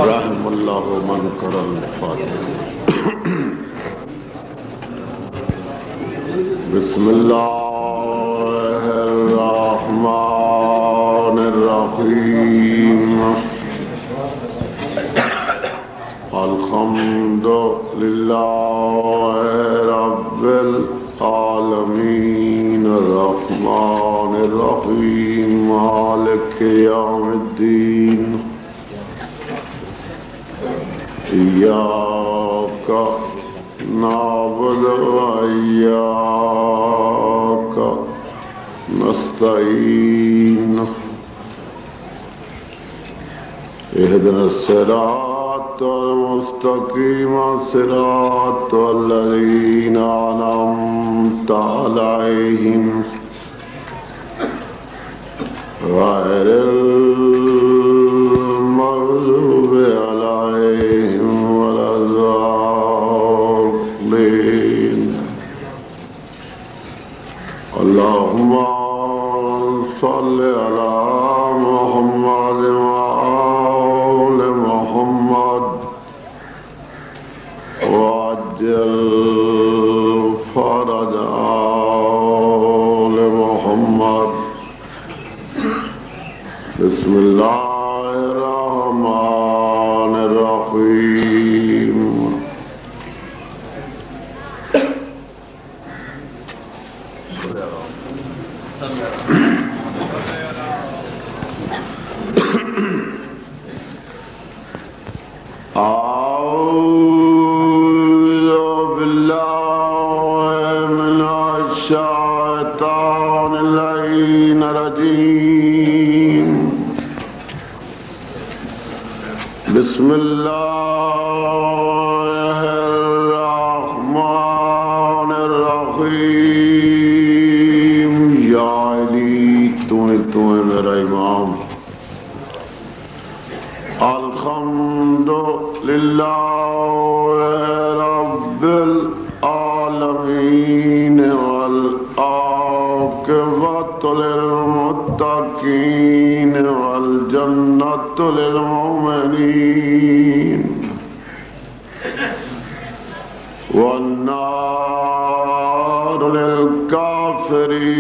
رحم اللہ من قرأ الفاتحہ. بسم اللہ الرحمن الرحیم. الحمد للہ رب العالمین الرحمن الرحیم مالک یوم الدین. إياك نعبد وإياك نستعين. اهدنا الصراط المستقيم صراط الذين أنعمت عليهم غير المغضوب عليهم ولا الضالين. اللهم صل على محمد وآل محمد وعجل فرج آل محمد. بسم الله الرحمن الرحيم. أعوذ بالله من الشيطان اللعين الرجيم. بسم الله الرحمن الرحيم. یا علی تو میرا امام. الحمد للہ رب العالمین والعاقبۃ للمتقین والجنۃ للمؤمنین والنار للکافرین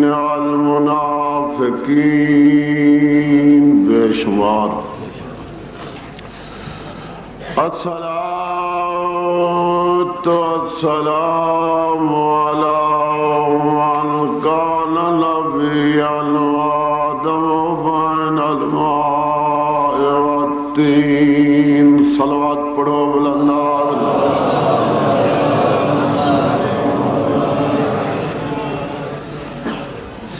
والمنافقین. بے شمار. الصلاة والسلام على من كان نبيا وآدم بين الماء والطين. صلوات پڑھو بلند.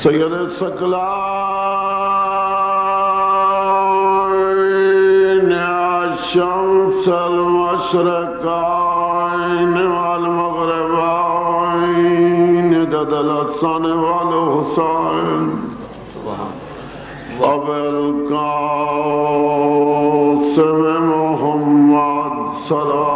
سید الثقلین الشمس المشرقین والمغربین جد الحسن والحسین ابو القاسم محمد صلی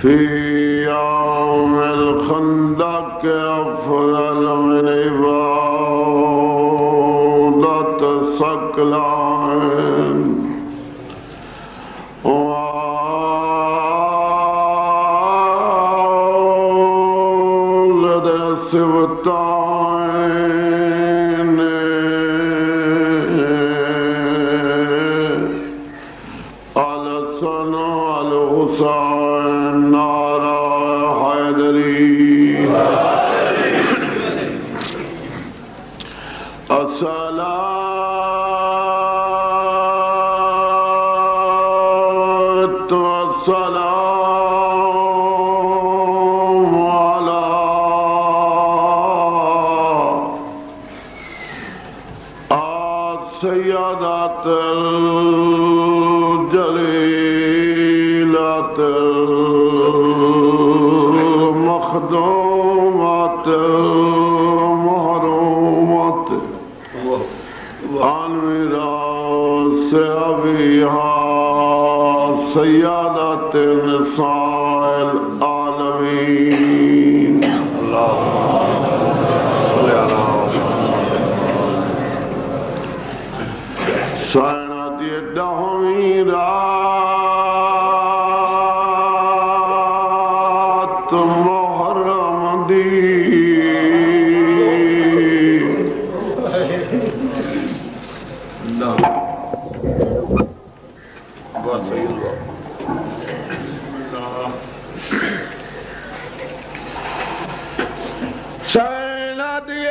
في يوم الخندق أفضل من عبادة ثقلين وولد سبطين الحسن والحسين نارا حیدری. الصلاة والسلام على سید سیادات الجلیلات المخدومات المحرومات عن میراث ابیہا سیادات نساء العالمین سائنہ دی دہویں رات محرم دی سائنہ دی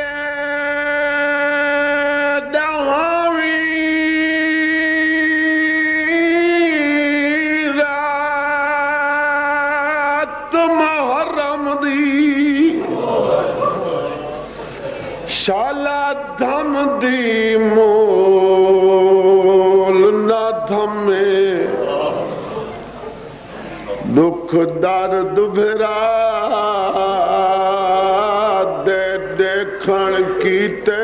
شالا دھم دی مول نہ دھمے دکھ درد بھرا دے دیکھن کیتے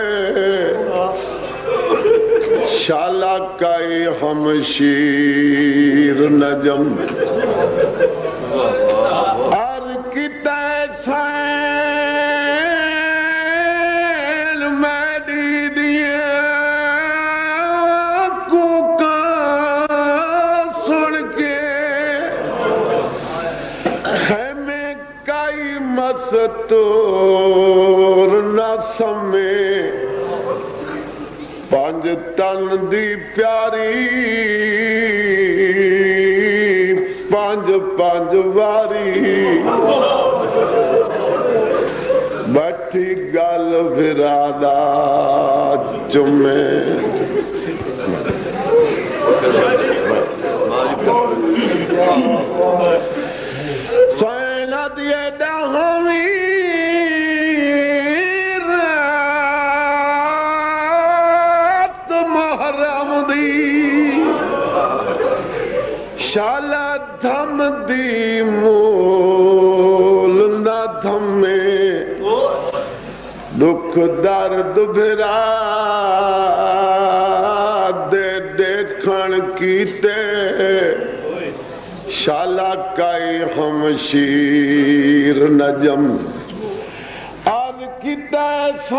شالا کئی ہمشیر نجم اور کیتے مستور نہ سمے پانچ تن دی پیاری پانچ پانچ واری بیٹھی گل بھرادا چمے سائنہ دیے دہویں رات محرم دی شالا دھم دی مول نہ دھمے دکھ درد بھرا دے دیکھن کیتے شالا کئی ہمشیر نجم آج کتا سین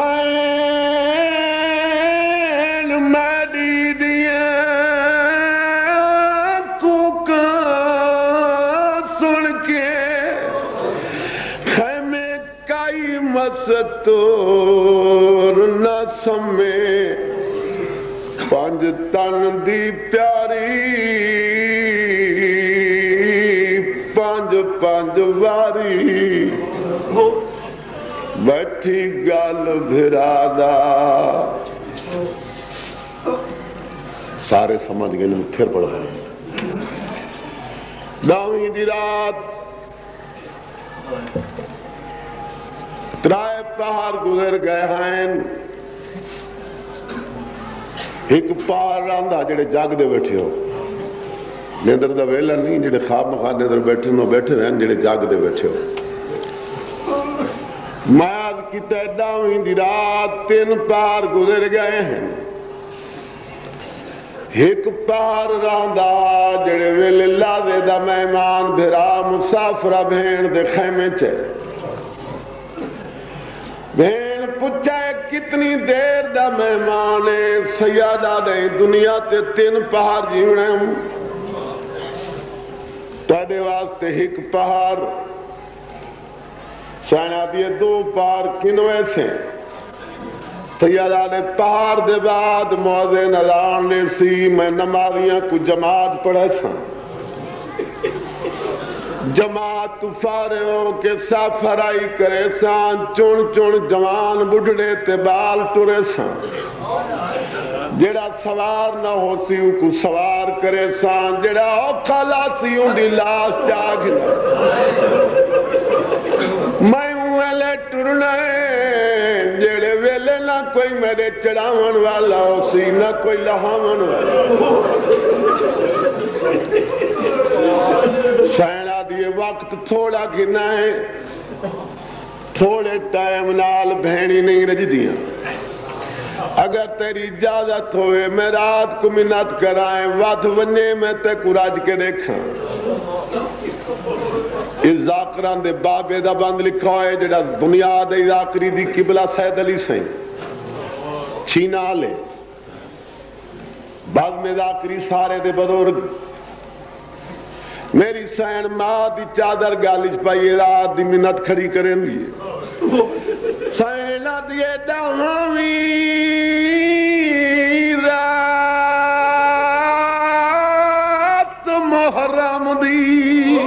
میڈی دیا کوکا سن کے خیمے کئی مستور نہ سمے پانچ تن دی پیاری پانچ پانچ واری بیٹھی گل بھرادا سارے سمجھ گئے میں پھر پڑھ دیں داویں دی رات ترائے پہاڑ گزر گئے ہیں ایک پہاڑ راندہ جڑے جاگ دے بیٹھے ہو نیندر دا ویلا نہیں جڑے خواب مخواب نیندر بیٹھے نو بیٹھے رہن جڑے جاگ دے بیٹھے ہو مار کی تیداویں دی رات تین پہاڑ گزر گئے ہیں ایک پہاڑ راندہ جڑے ویلے لادے دا مہمان بھرا مسافرہ بھین دے خیمے چے بھین پچھائے کتنی دیر دا مہمانے سیادہ دے دنیا تے تین پہاڑ جیونے ہم تیرے واسطے ایک پہاڑ سائنہ دیے دو پہاڑ کنوے سے سیادہ نے پہاڑ دے بعد موذن اذان نے سی میں نمازیاں کو جماعت پڑھے سا جماعت فارے ہو کے سافرائی کرے سان چون چون جوان بڑھڑے تے بال ٹورے سان جڑا سوار نہ ہو سیو کو سوار کرے سان جڑا اوکھا لا سیوں دی لاس چاگ میں ویلے ٹرنے جڑے ویلے نہ کوئی میرے چڑھاون والا ہو سی نہ کوئی لہاون والا سینا دیے وقت تھوڑا گنا ہے تھوڑے ٹائم نال بہنی نہیں رجدیاں اگر تیری اجازت ہوئے میں رات کو منت کرائیں وقت وننے میں تے کراج کے دیکھاں اس ذاکران دے بابے دا بند لکھا ہے جڑا بنیاد ذاکری دی قبلہ سید علی سائیں چھینا لے بعد میں ذاکری سارے دے بزرگ میری سین ماں دی چادر گالج پائیے رات دی منت کھڑی کریں دیئے سینہ دیئے دہمی رات محرم دی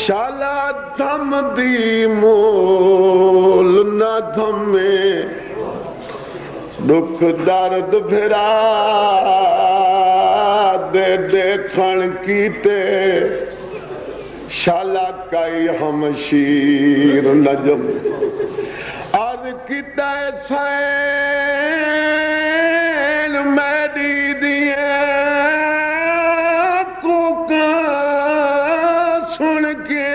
شالا دھم دی مول نہ دھمے دکھ درد بھرا دے دیکھن کیتے شالا کئی ہم شیر نجم آدھ کیتا سین میڈی دیئے کوکا سن کے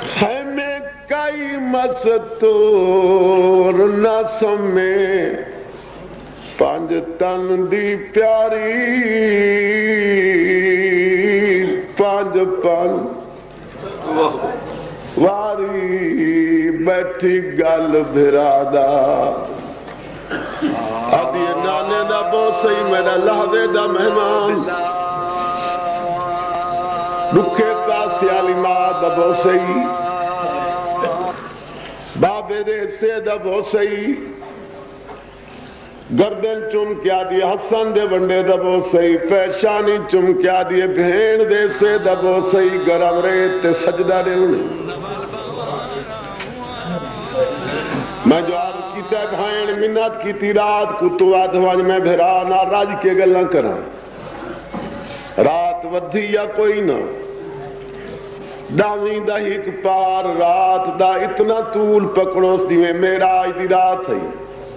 خیمے کئی مستور نہ سمے پانچ تن دی پیاری پانچ پن واری بیٹھی گل بھرادا آدھی نانے دا بوسئی میرا لہدے دا مہمان رکھے پاسی علی ماں دا بوسئی بابے دے سے دا بوسئی گردن چم کیا دیے حسن دے بندے دبو سئی پیشانی چم کیا دیے بھین دے سے دبو سئی گرم ریت تے سجدہ دے انہیں میں جو عرض کی تے بھائن منت کی تی رات کو تو آدھوان میں بھرا نہ راج کے گلہ کرا رات ودھی یا کوئی نہ ڈاویں دا ہیک پار رات دا اتنا طول پکڑوں سی میں میرا آج دی رات ہے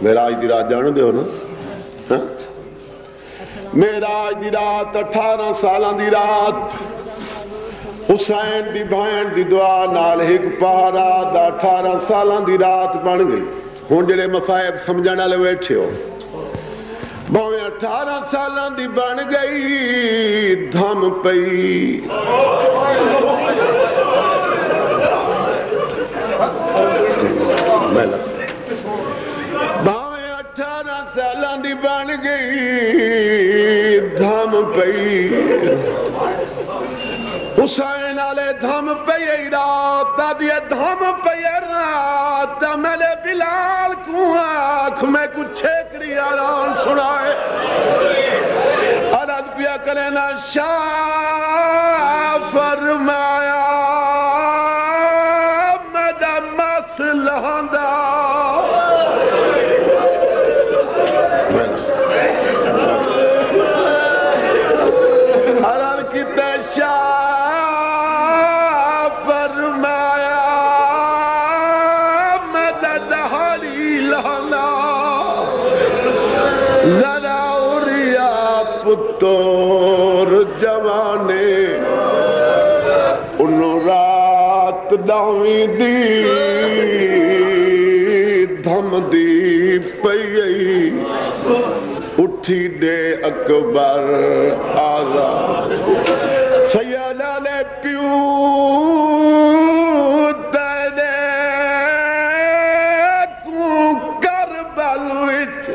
میرا آج دی رات جانے دے ہو نا میرا آج دی رات 18 سالان دی رات حسین دی بھائن دی دعا نال ایک پارا دا 18 سالان دی رات بن گئی ہون جلے مصائب سمجھانا لے بیٹھے ہو باویں 18 سالان دی بن گئی دھم پئی میں لگتا باویں 18 سالان دی بن گئی دھم پئی حسین آلے دھم پئی رات دادیے دھم پئی رات میلے بلال کو آنکھ میں کچھ چھیکڑی آران سنائے عرض پیا کلینا شاہ فرمایا میڈا مسئلہ دا عرض کی شاہ فرمایا میڈا دہاڑی لہنا ذرا اوریا پتور جوانے انہوں رات ڈاویں دی دھم دی پئی اٹھی دے اکبر آزاد سیدہ لے پیو تیرے کو کربل وچ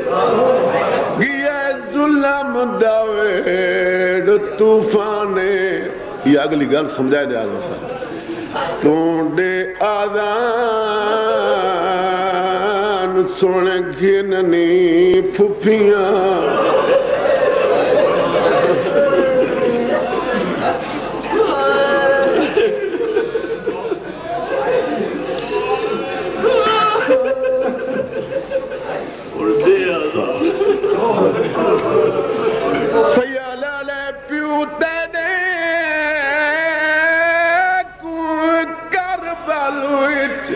گئے ظلم دویڑ طوفانے یہ اگلی گل سمجھائے دے آزاد صاحب تونڈے آذان سن گھننی پھپیاں سیالہ لے پیو تیرے کربل وچ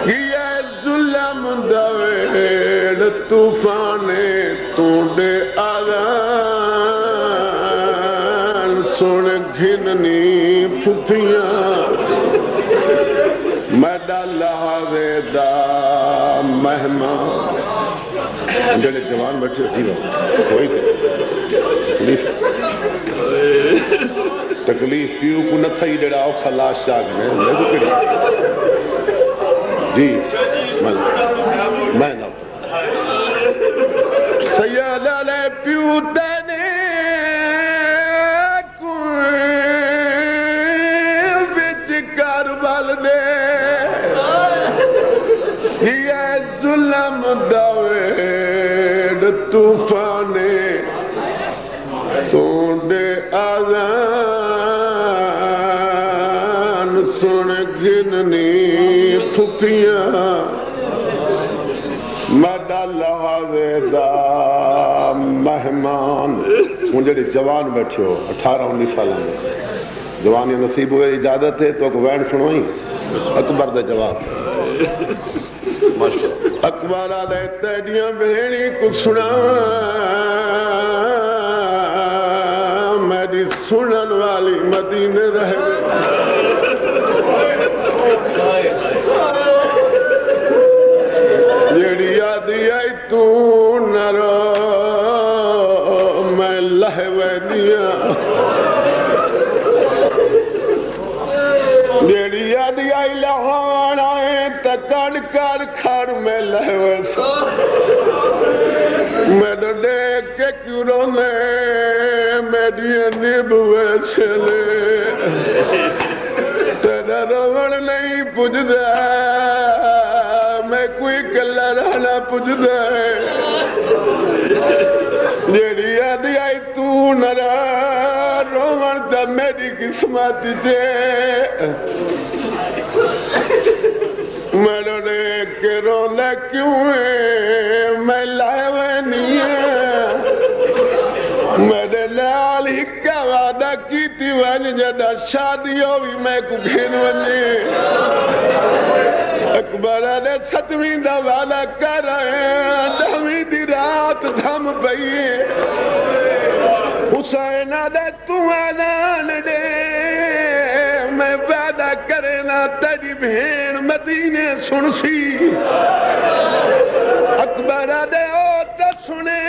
یہ سن گھننی پھپیاں میڈا لہاوے دا مہمان جڑے جوان بیٹھے تھی کوئی تکلیف پیو کو نہ تھئی جڑا اوکھا لاش شاگ میں جی میں نہ سید علی پیو تینے کوئی بچ کربل دے یہ ظلم دویڈ طوفانے تونڈے آذان سن گھننی پھپیاں مڈا لہاوے دا مہمان مجھے جوان بیٹھے ہو 18-19 سالہ میں جوانی نصیب ہوئے اجازت ہے تو وین سنوئی اکبر دے جواب اکبر آدھے تیڑیاں بہنی کو سنا میری سنن والی مدینے رہے جیڑی آدھی آئی تو نہ رو میں لہوے دیا جیڑی آدھی آئی لہان آئے تکڑ کر کھڑ میں لہوے سا میں دیکھ کے کیوں رونے میری نبوے چھلے تیرا روڑ نہیں پوچھ دے میں کوئی کلہ رہنا پوچھ دے جیڑی آدھی آئی تو نرا روڑ دا میری قسمت جے میں دیکھ کے رونے کیوں ہے میں لائے نہیں ہے میرے لال ہی کیا وعدہ کی تھی وجہ جدہ شادی ہوئی میں کو گھن ونی اکبر نے 7ویں دا وعدہ کر رہے ہیں 10ویں دی رات دھم پئیے حسین دے تو آدان دے میں وعدہ کرنا تیری بہن مدینے سن سی اکبر دے او تے سنے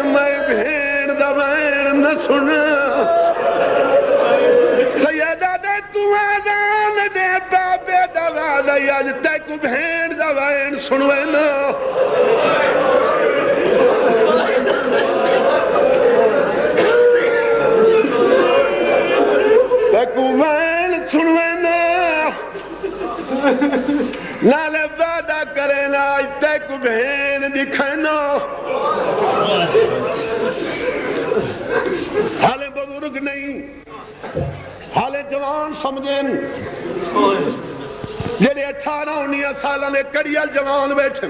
میں بہن دا بہن نہ سنا سیدہ دے تو آدان دے بابے دا وعدہ یاج تے کو بہن دا بہن سنوے نا تے کو بہن سنوے نا نالے وعدہ کرے نا آج تے کو بہن دکھائنا حالے بزرگ نہیں حالے جوان سمجھیں جیلے 18-19 سالہ نے کڑیال جوان بیٹھیں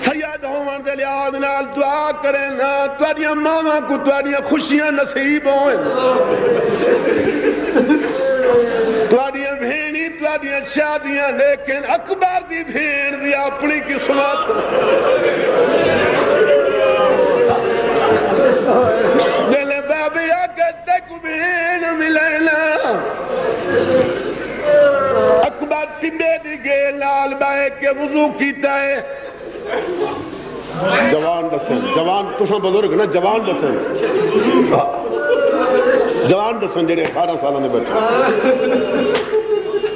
سید ہومن دے لحاظ نال دعا کریں نا تواریاں ماما کو تواریاں خوشیاں نصیب ہوئیں تواریاں بھینی تواریاں شادیاں لیکن اکبر دی بھین دی اپنی قسمت دلے بابی آگے تک بھین ملینا اکبر تبے دی گئے لال بائے کے وضو کیتا ہے جوان دسیں جوان تساں بزرگ نا جوان دسیں جوان دسیں جڑے 18 سالہ نے بیٹھے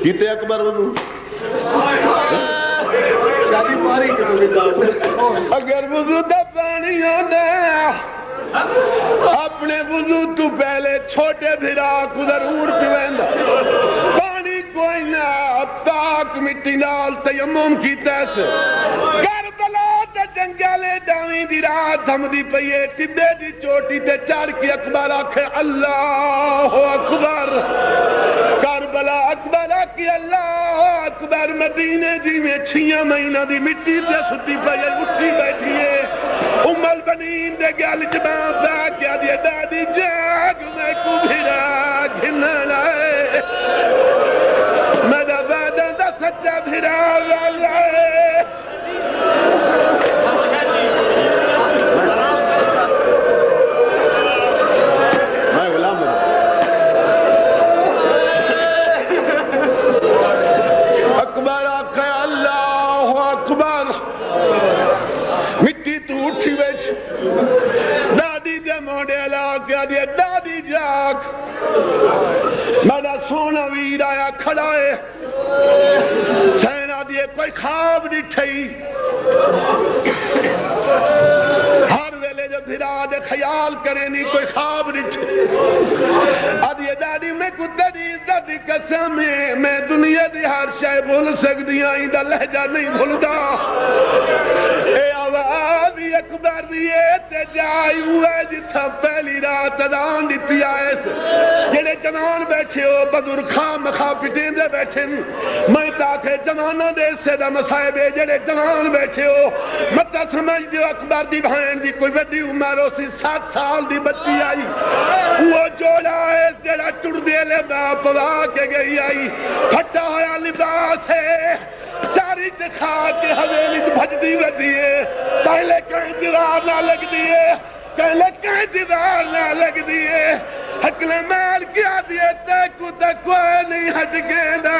کیتے اکبر وضو شادی پاری اگر وضو دا پانی ہوندہ اپنے وضو تو پہلے چھوٹے بھرا کو ضرور پیویندا پانی کوئی نہ پاک مٹی نال تیمم کیتا ہے کربلا تے جنگلے ڈاویں دی رات ہم دی پئیے ٹبے دی چوٹی تے چڑھ کے اکبر آکھے اللہ اکبر کربلا اکبر آکھے اللہ اکبر مدینے جی میں 6 مہینہ دی مٹی تے ستی پئیے اٹھی بیٹھیے البنین دے گل جباں پا کیا دیے دادی جاگ میں کو بھیرا گھننا لائے میرا وعدہ دا سچا بھیرا لائے دی جاگ میرا سونا ویر آیا کھڑا ہے سینا دیے کوئی خواب ڈٹھئی ہر ویلے جو دھرا دے خیال کرے نہیں کوئی خواب ڈٹھئی آدھیے ڈاڈی میں کو تیری عزت دی قسم میں دنیا دی ہر شے بھول سکتی آئیں دا لہجہ نہیں بھولدا اے آوازی اکبر دیئے تے جائی ہوئے جتھا پہلی رات ادان دیتی آئے سے جنہیں جنان بیٹھے ہو بدر خام مخا پٹین دے بیٹھے میں تاکہ جنانوں دے سے دا مسائبے جنہیں جنان بیٹھے ہو مطلع سمجھ دیو اکبر دی بھائن دی کوئی وڈی عمروں سی 7 سال دی بچی آئی وہ جوڑا ہے جڑا ٹڑ دے لے باپ وا کے گئی آئی پھٹا ہویا لباس ہے ساری دکھا کے حویلی بھج دی ودیے پہلے کہیں دیوار نہ لگ دیے پہلے کہیں دیوار نہ لگ دیے حقل مال کیا دیے تیکو کوئی نہیں ہٹ گینا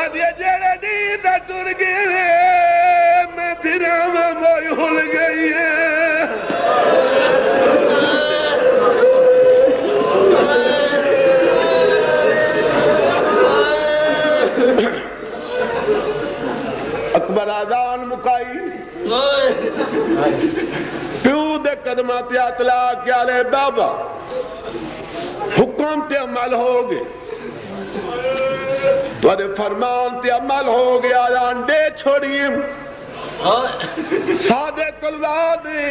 ادھے جیڑے دیدہ ٹر گئے میں پھر موئی ہل گئی ہے اکبر آدان مکائی پیو دے قدمات اطلاع کیا لے بابا حکم تے عمل ہو گئے تھوڑے فرمان تے عمل ہو گیا آدان دے چھوڑیم صادق الوعدے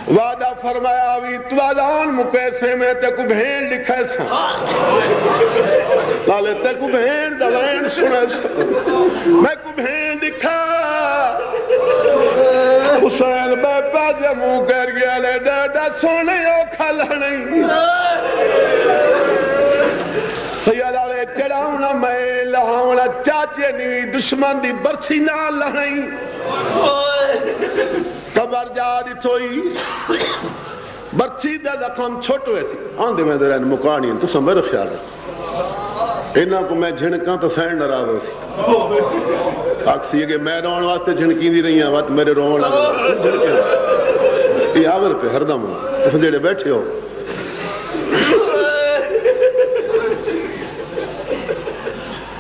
وعدہ فرمایا بھی تو آدان مکیسے میں تے کو بھین لکھے سا لالے تے کو بھین دوائن سنے سا میں کو بھین لکھا حسین بیپا جمو کر گیا لے ڈیڈا سونے او کھل نہیں سیادہ لے چڑھاؤنا میں لہاؤنا چاچے نہیں دشمن دی برچی نہ لہنیں قبر جا دی تھوئی برچی دے زخم چھوٹ ہوئے تھی آندے میں در این مکانی تو سن میرے خیال ہے اینا کو میں جھنکاں تو سینڈ نراز ہوئی تھی اکسی ہے کہ میں رون واسطے جھنکی دی رہی ہیں وقت میرے رون لگا یہ آور پہ ہر دم ہو اس جڑے بیٹھے ہو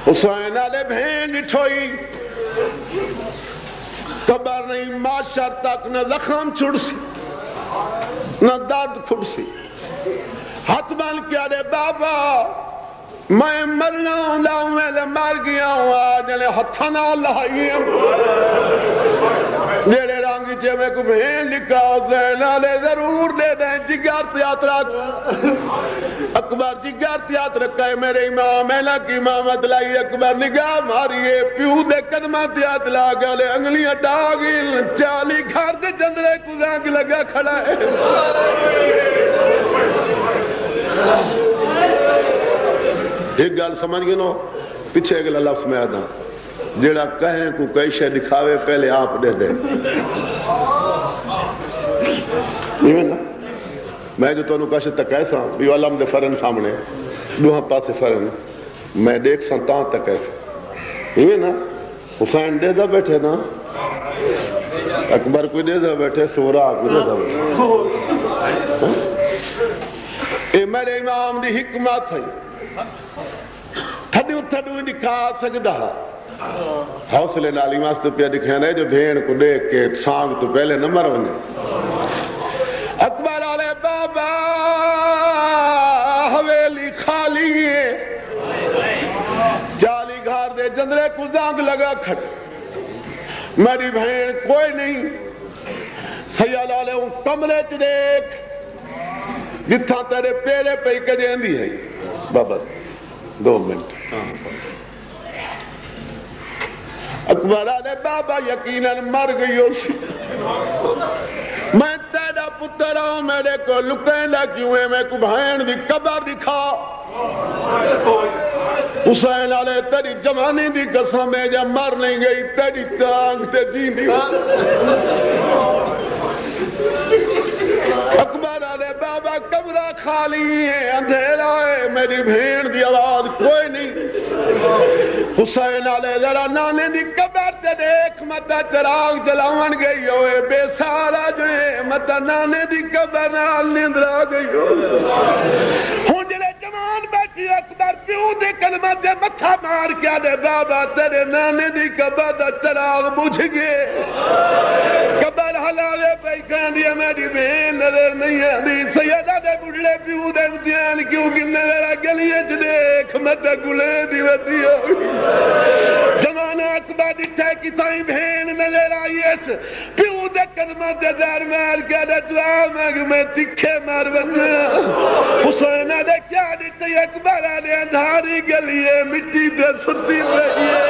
حسین آلے بھین اٹھوئی قبر نہیں معاشر تک نہ زخم چھڑ سی نہ درد کھڑ سی ہاتھ بان کیا دے بابا میں مرنا ہوں لاؤں میں لے مار گیا ہوں آج لے ہتھانا لہائی ہوں جیڑے رانگی چھے میں کو بھین لکھا حسین لے ضرور دے دیں جگر تیاترہ اکبر جگر تیاترہ کہے میرے امام اینا کی امامت لائی اکبر نگاہ ماریے پیو دے قدمہ تیاترہ لگا لے انگلیاں ڈاگل چالی گھر دے جندرے کو زانگ لگا کھڑا ہے ایک گال سمجھ گئے نو پیچھے اگلا لفظ میں آدھا جیڑا کہیں کو کئی شے دکھاوے پہلے آپ دے دے میں جو تو انہوں کاشت تک ایسا بیو علم دے فرن سامنے دوہاں پاسے فرن میں دیکھ سنتان تک ایسا یہ نا حسین دے دا بیٹھے نا اکبر کوئی دے دا بیٹھے سورا کوئی دے دا بیٹھے اے میرے امام دی حکمت ہے تھڑی اتھڑی دکھا سکتا حوصلے نالی واسطے پیا دکھانا ہے جو بھین کو دیکھ کے سانگ تو پہلے نمبر ہونے اکبر علیہ بابا حویلی خالی ہے جالی گھار دے جندرے کو زانگ لگا کھڑ میری بھین کوئی نہیں سیال علیہ ان کمرے چ دیکھ جتھا تیرے پیرے پہ ہی کجین دی ہے بابا 2 منٹ اکبر آدھے بابا یقیناً مر گئی ہو سی میں تیرا پتر ہوں میرے کو لکینڈا کیوں ہے میں کو بھائن دی قبر دکھا حسین علیہ تیری جوانی دی قسم ہے جب مر نہیں گئی تیری تانگ تے جین دی اکبر علیہ بابا قبرہ خالی ہے اندھیرا ہے میری بھیڑ دی آواز کوئی نہیں حسین علیہ ذرا نانے دی قبر دیکھ متا چراغ جلاون گئی ہوئے بے سارا جو متا نانے دی قبر نال نیندرا گئی ہوئے ہوں جلے جوان بیٹھی اکبر پیو دے کلمہ دے متھا مار کیا دے بابا تیرے نانے دی قبر دا چراغ بجھ گئے قبر حلالے پہ کہندی ہے میری بہن نظر نہیں آندی سیدہ دے بڑھڑے پیو دے امتحان کیوں گنے میرا گلیے دیکھ متا گلے دی ودی ہوئی جوان اکبر دیتے کی تائیں بہن نظر آئی اس پیو دے کلمہ دے دار مار کیا دے دعا میں تکھے مار بنا حسین دے کیا دیتے اکبر آنے اندھاری گلیے مٹی دے ستی رہیے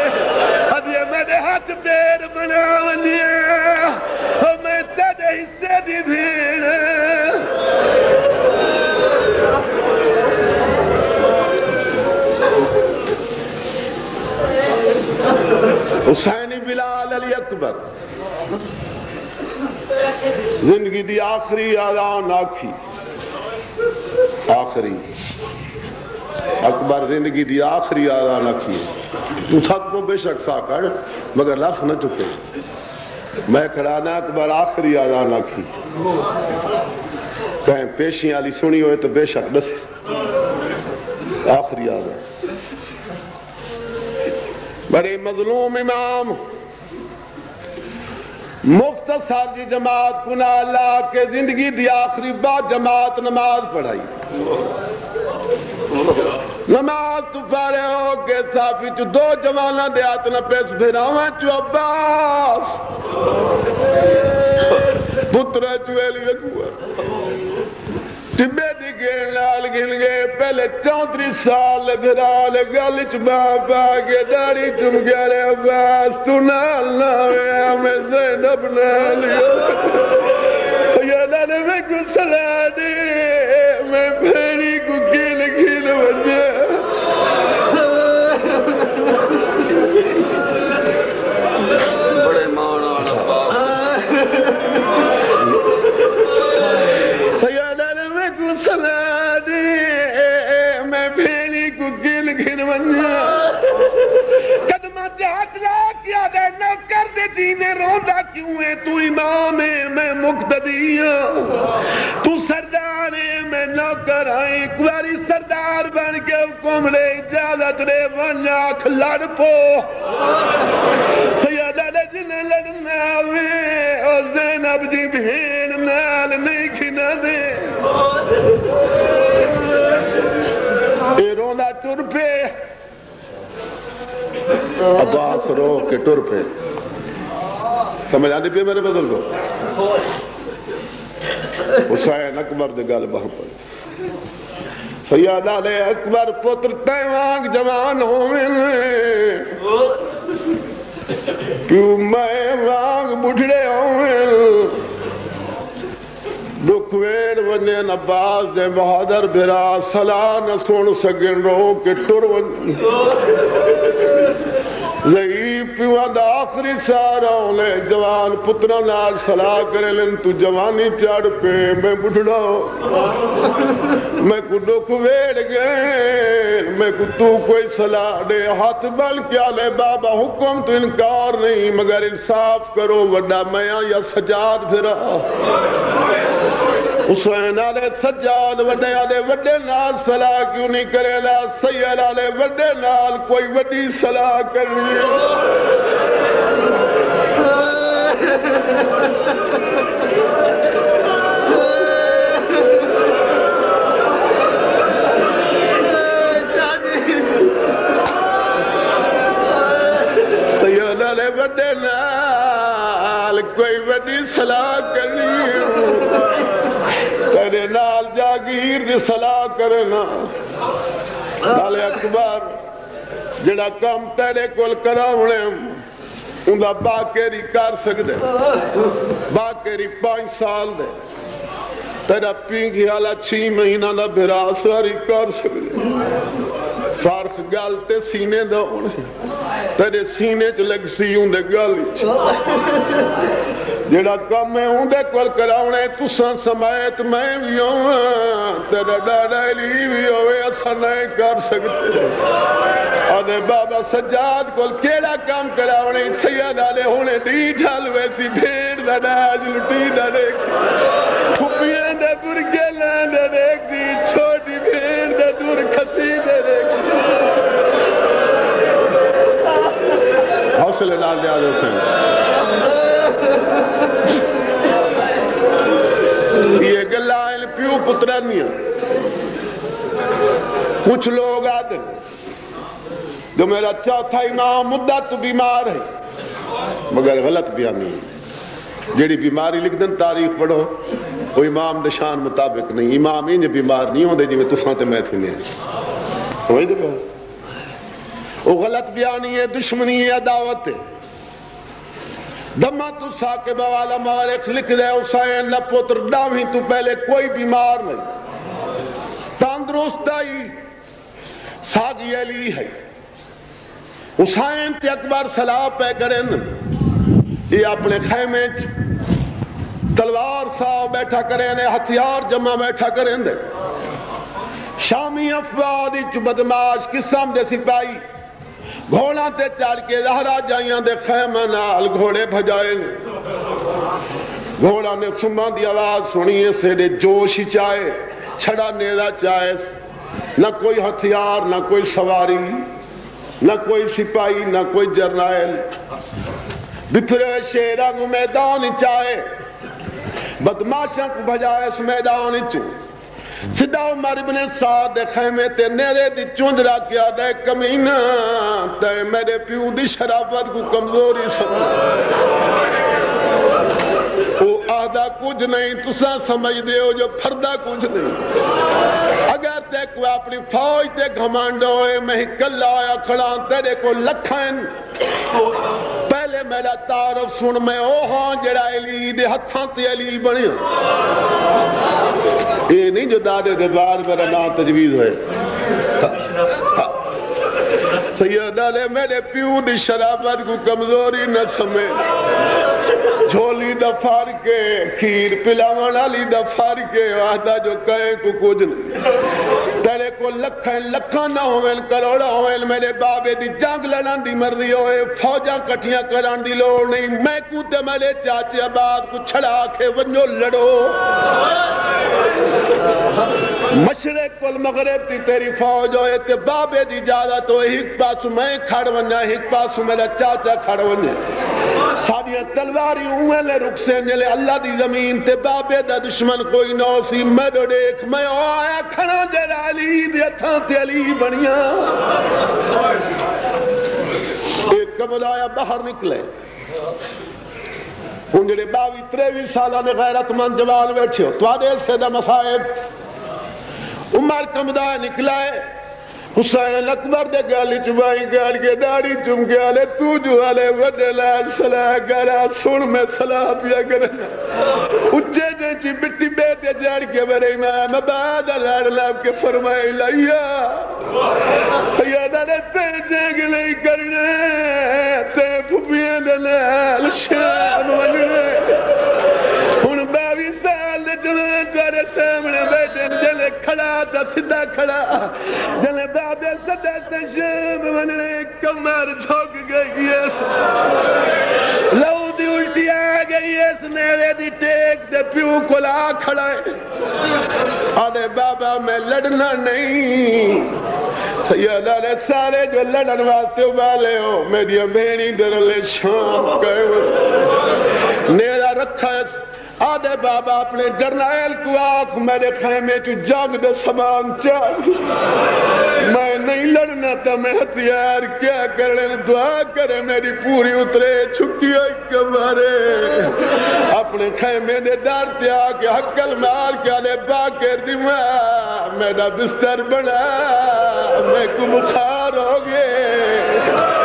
اب یہ میرے ہاتھ پیر بناونیے میں تیرے حصے دی بھیڑ حسین بلال علی اکبر زندگی دی آخری آدان آکھی آخری اکبر زندگی دی آخری آدان آکھی تو تھک کو بے شک سا کر مگر لفظ نہ چکے میں کھڑانا اکبر آخری آدان آکھی کہیں پیشی آلی سنی ہوئے تو بے شک دسے آخری آدان بڑے مظلوم امام مختصر جی جماعت کنا اللہ کے زندگی دی آخری بات جماعت نماز پڑھائی نماز تو پارے ہو کے صافی چو دو جوانہ دے آتنا پیس بھیراویں چو عباس پترہ چو ایلی اکبر ٹبے دی گھن لال گھن گئے پہلے 34 سال بھرال گالچ باپ آگے داڑی چم گیا رے عباس تو نال ناوے ہمیں زینب نالیا سیدہ نے میں کو صلاح دی میں بھیڑی کو کھیل کھیل بجے بڑے مانا سیدہ نے میں کو صلاح دی میں بھیڑی کو کھیل کھیل بجے قدمہ جہت لا کیا دے نہ کر دے دینے روندہ کیوں ہے تو امام ہے میں مقتدی ہوں تو سردار ہے میں نوکر آئیں ایک باری سردار بن کے حکم لے اجازت لے ونیاک لڑ پو سیدہ لے جنہیں لڑنا ہوئے اور زینب جی بہن نال نہیں کھنا دے اے روندہ ٹر پہ عباس رو کے ٹر پہ سمجھ آنے پہ میرے بدل کو حسین اکبر دے گال بہن پر سیدہ لے اکبر پتر تیوانگ جوان ہوئے کیوں میں وانگ بڑھڑے ہوئے دکھ ویڑ ونین عباس دے بہادر بھرا صلاح نہ سن سگن رو کے ٹر ون ضعیف پیوان دا آخری سارا ہونے جوان پترہ نال صلاح کرے لن تو جوانی چاڑ پہ میں بڑھڑا میں کو دکھ ویڑ گئے میں کو تو کوئی صلاح دے ہاتھ بل کیا لے بابا حکم تو انکار نہیں مگر انصاف کرو وڈا میاں یا سجاد بھرا حسین آلے سجاد وڈے آلے وڈے نال صلاح کیوں نہیں کرے لا سید آلے وڈے نال کوئی وڈی صلاح کرنی سید آلے وڈے نال کوئی وڈی صلاح کرنی تیرے نال جاگیر دی صلاح کرنا نال اکبر جڑا کام تیرے کول کراونے اندھا باکیری کر سکتے باکیری 5 سال دے تیرا پینگی حالا 6 مہینہ دا بھرا ساری کر سکتے فارخ گالتے سینے دا ہونے تیرے سینے چ لگ سی ہوں دے گالی جڑا کم میں ہوں دے کول کراؤنے تساں سمیت میں بھی ہوں تیرا ڈاڈا علی بھی ہوئے اسا نہیں کر سکتے آدھے بابا سجاد کول کیڑا کام کراؤنے سید آدھے ہونے ڈی ڈھال ویسی بھیڑ دا ڈاج لٹی دا دیکھ کھپیاں دا برگے لان دا دیکھ دی چھوٹی بھیڑ دا دور کھسی دا دیکھ حوصلے ڈال دیا دے سن یہ گلائن پیو پترانیاں کچھ لوگ آتے جو میرا چوتھا امام مدت بیمار ہے مگر غلط بیانی ہے جیڑی بیماری لکھ دن تاریخ پڑھو وہ امام دشان مطابق نہیں امام انج بیمار نہیں ہوندے جی میں تساں تے میں تھی نہیں وہی دے وہ غلط بیانی ہے دشمنی ہے عداوت ہے دمہ تو ساکبہ والا مالک لکھ دے حسین لپوتر ڈاویں تو پہلے کوئی بیمار نہیں تندرست آئی ساگی علی ہے حسین تے اکبر صلاح پہ کرن یہ اپنے خیمے تلوار صاحب بیٹھا کریں ہتھیار جمع بیٹھا کریں دے شامی افوادی چو بدماش قسم دے سپائی گھوڑا تے چاڑ کے زہرا جائیاں دے خیمہ نال گھوڑے بھجائے گھوڑا نے سمان دی آواز سنیے سے دے جوش ہی چاہے چھڑا نیدہ چاہے نہ کوئی ہتھیار نہ کوئی سواری نہ کوئی سپاہی نہ کوئی جرنائل بپھرے شیرہ کو میدان چاہے بدماشاں کو بھجائے اس میدان چو سدھا عمر ابن سعد دے خیمے تے نیرے دی چوند را کیا دے کمینہ تے میرے پیو دی شرافت کو کمزوری سمجھ وہ آدھا کچھ نہیں تسا سمجھ دے ہو جو پھردہ کچھ نہیں اگر تے کوئی اپنی فوج تے گھمانڈ ہوئے میں ہی کل آیا کھڑا تیرے کو لکھائن پہلے میرا تعارف سن میں او ہاں جڑا علی دے ہتھاں تے علی بنیا یہ نہیں جو دادے دے بعد میرا نام تجویز ہوئے سیدہ نے میرے پیو دی شرافت کو کمزوری نہ سمے جھولی دفار کے کھیر پلاوان علی دفار کے وعدہ جو کہیں کو کچھ نہیں تیرے کو لکھاں نہ ہوئیں کروڑا ہوئیں میرے بابے دی جنگ لڑان دی مرضی ہوئے فوجاں کٹیاں کران دی لوڑ نہیں میں کوتے میرے چاچے آباد کو چھڑا کے ونجو لڑو مشرق والمغرب تی تیری فوج ہوئے تے بابے دی اجازت ہوئے ایک پاسو میں کھڑ ونجا ایک پاسو میرا چاچا کھڑ ونجا ساڑیاں تلواری ہوئے لے رک سے جلے اللہ دی زمین تے بابے دا دشمن کوئی نو سی میں دو دیکھ میں آیا کھڑا جڑا علی دی اتھاں تے علی بنیا ایک قبل آیا باہر نکلے ان جڑے 22-23 سالہ نے غیرت مند جوان بیٹھے ہو تو آدھے سے دا مصائب عمر کمدہ نکلا ہے حسین اکبر دے گالی چبائی گال کے داڑی چم کے آلے تو جو آلے وڈے لال صلاح گارا سن میں صلاح پیا کرنا اچھے جیچی بٹی بیٹے جاڑ کے برے امام بعد لڑ لاب کے فرمائے لیا سیدہ نے تے جنگ نہیں کرنے تے پھپیاں دلال شام وننے ان 22 سال دے جنہیں تارے سامنے بیٹھے جلے کھڑا تا سدھا کھڑا جلے بابے صدہ سے شام وننے کمر جھوک گئی اس لو دی الٹی آگئی اس نیوے دی ٹیک دے پیو کو لا کھڑا ہے آدھے بابا میں لڑنا نہیں سیدہ نے سارے جو لڑن واسطے ابالے ہو میری بہنی درلے شام کرے نیرہ رکھا ہے آدھے بابا اپنے جرنائل کو آنکھ میرے خیمے چو جاگ دے سامان چاہ میں نہیں لڑنا تھا میں ہتھیار کیا کرنے دعا کرے میری پوری اترے چھکی ہوئی کمارے اپنے خیمے دے دار تے آکے حقل مار کے آلے باکر دیمہ میرا بستر بنا میں کو بخار ہو گئے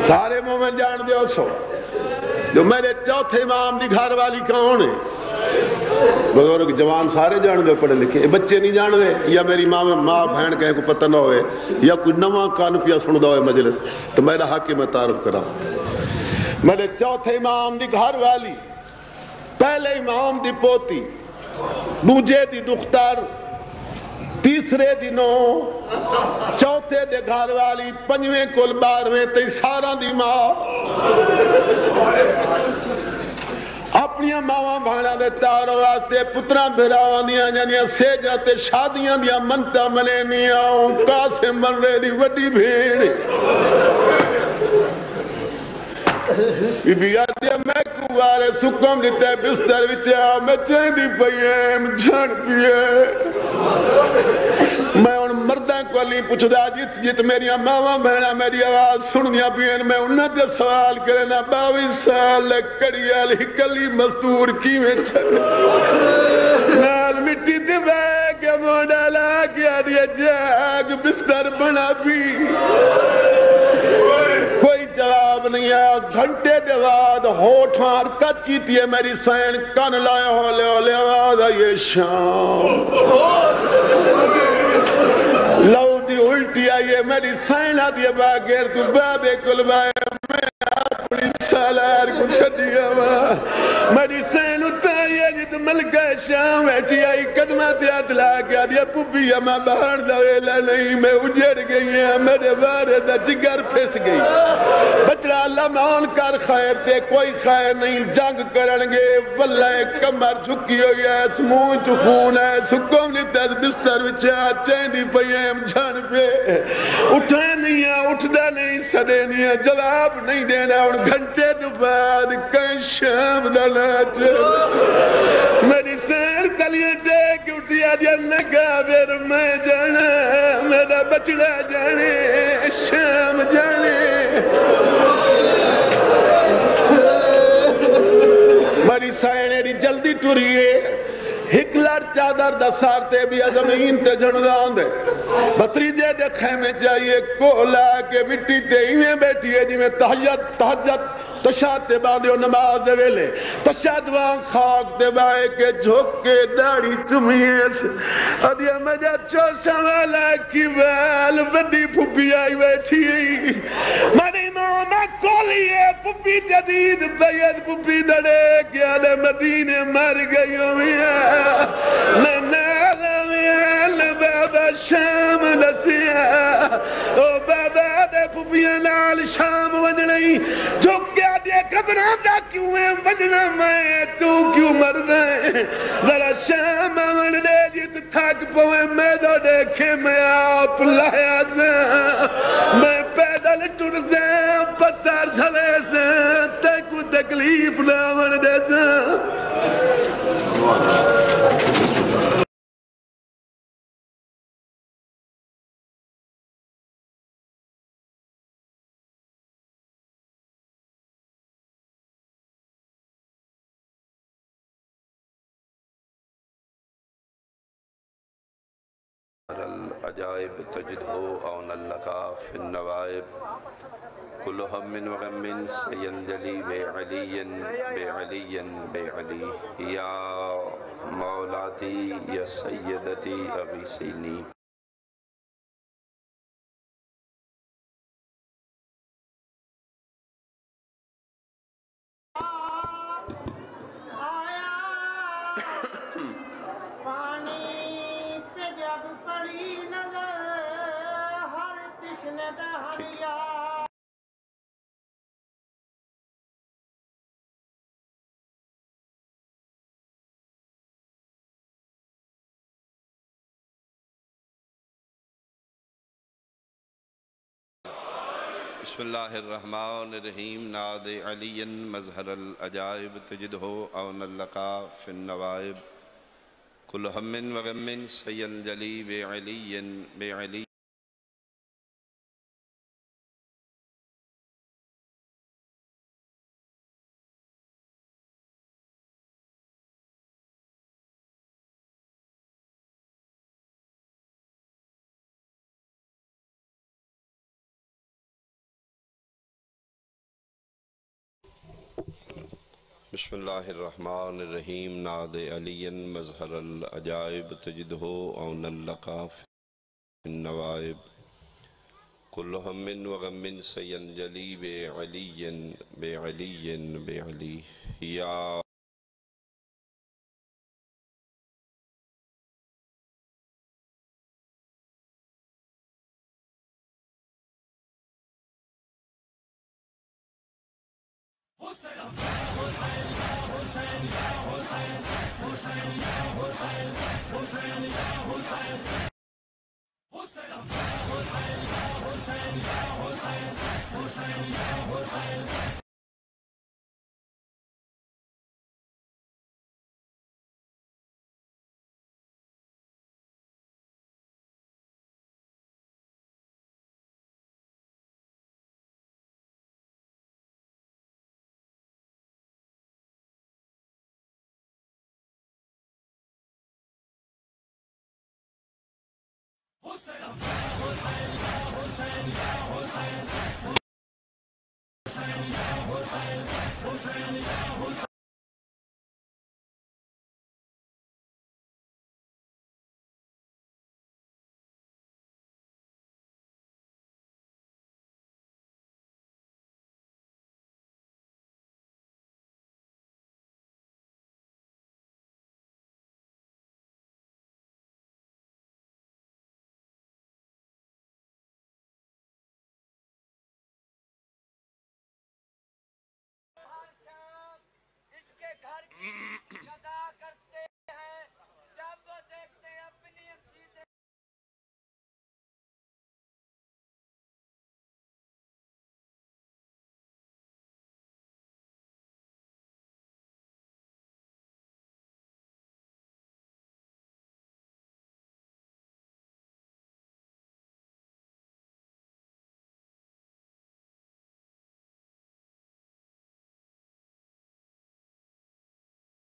سارے مومن جان دے ہو سو جو میرے چوتھے امام دی گھر والی کون ہے بزرگ جوان سارے جان دے پڑھے لکھے، بچے نہیں جان دے، یا میری ماں بہن کہیں کو پتہ نہ ہوئے، یا کوئی نواں کان پیا سندا ہوئے مجلس، تو میرا حق میں تعارف کرا۔ میرے چوتھے امام دی گھر والی، پہلے امام دی پوتی، دوجے دی دختر، تیسرے دی نو، چوتھے دے گھر والی، پنجویں کل 12ویں تے سارا دی ماں، اپنی ماواں بھانا دے تارو واسطے پتراں بھراواں دیاں جانیاں سیجاں تے شادیاں دیاں منتا منینیاں، قاسم بن رہے دی وڈی بھیڑ بی بی آدھیا میں کوارے سکم لیتے بستر وچا، میں چاہیں دی پئیم جھڑ پیے، میں ان مردہ کو علی پوچھ دا جت میری ماما بہنا میری آواز سن دیا پین، میں انہاں دے سوال کرنا 22 سال کڑی علی کلی مستور کی میں چھڑ نال مٹی دے بے کے موڑا لا کیا دیا جاگ بستر بنا بھی، کوئی جواب نہیں ہے۔ گھنٹے دے بعد ہوٹھ حرکت کی تھی میری سین کن لائے ہولے آواز آئیے شام، لو دی الٹی آئیے میری سین آدھیے باغیر تو بابے کل بائے، میں اپنی سالار کو چھڑیا ہوا، میری سین اتائیے جت ملکہ شام بیٹھی آئی قدمہ تیات لا کے آدھیا پوپی اما باہر دویلہ نہیں، میں اجڑ گئی ہیں، میرے بارے دا جگر پھیس گئی، بچڑا اللہ مان کر خیر تے کوئی خیر نہیں، جنگ کرنگے واللہ کمر جھکی ہوئی ہے، سمون تو خون ہے، سکم لیتا بستر وچا چین دی پئیم جھن پہ اٹھے نہیں ہے، اٹھ دا نہیں، سدے نہیں ہے، جواب نہیں دینا، ان گھنٹے دو بعد کہیں شام دا ناچ میری سیر کلیے دیکھ اٹھی آدھیا نگا بیر میں جانا، میرا بچڑا جانے، شام جانے، میری سائنے دی جلدی ٹوریے، ہکلر چادر دا سارتے بھی زمین تے جھڑدان دے، بطریجے دے خیمے چاہیے کولا کے مٹی تے ہی بیٹھی ہے جی میں تہجد تشاد دے باندے و نماز دے ویلے، تشاد وان خاک دے بائے کے جھوک کے داڑی چمیس، ادھیا مجھا چوسا والا کی بال بڑی پھوپی آئی بیٹھی ہے، مانی ماما کولی ہے پھوپی جدید بید پھوپی دڑے کیا لے مدینے مر گئی ہوئی ہے، میں نالا میں بابا شام نسیا، او بابا دے پھوپیاں نال شام ونجنئی، جو کیا دے قبران دا کیوں ہے وجنا میں تو کیوں مردہ ہے، ذرا شام ون دے جت تھاک پوے میں دو دیکھے میں آپ لایا سے، میں پیدل ٹر سے پتر جھلے سے تے کو تکلیف نہ ون دے سے۔ العجائب تجدہو اون لکا فی النوائب کل ہم و غم سینجلی بے علی بے علی بے علی یا مولاتی یا سیدتی اغیسینی۔ بسم اللہ الرحمن الرحیم ناد علی مظہر العجائب تجدہو اون لکا فی النوائب کل ہم و غم سینجلی بے علی بے علی۔ بسم اللہ الرحمن الرحیم ناد علی مظہر العجائب تجدہ عون لقا فی النوائب کل ہم وغم سینجلی بعلی یا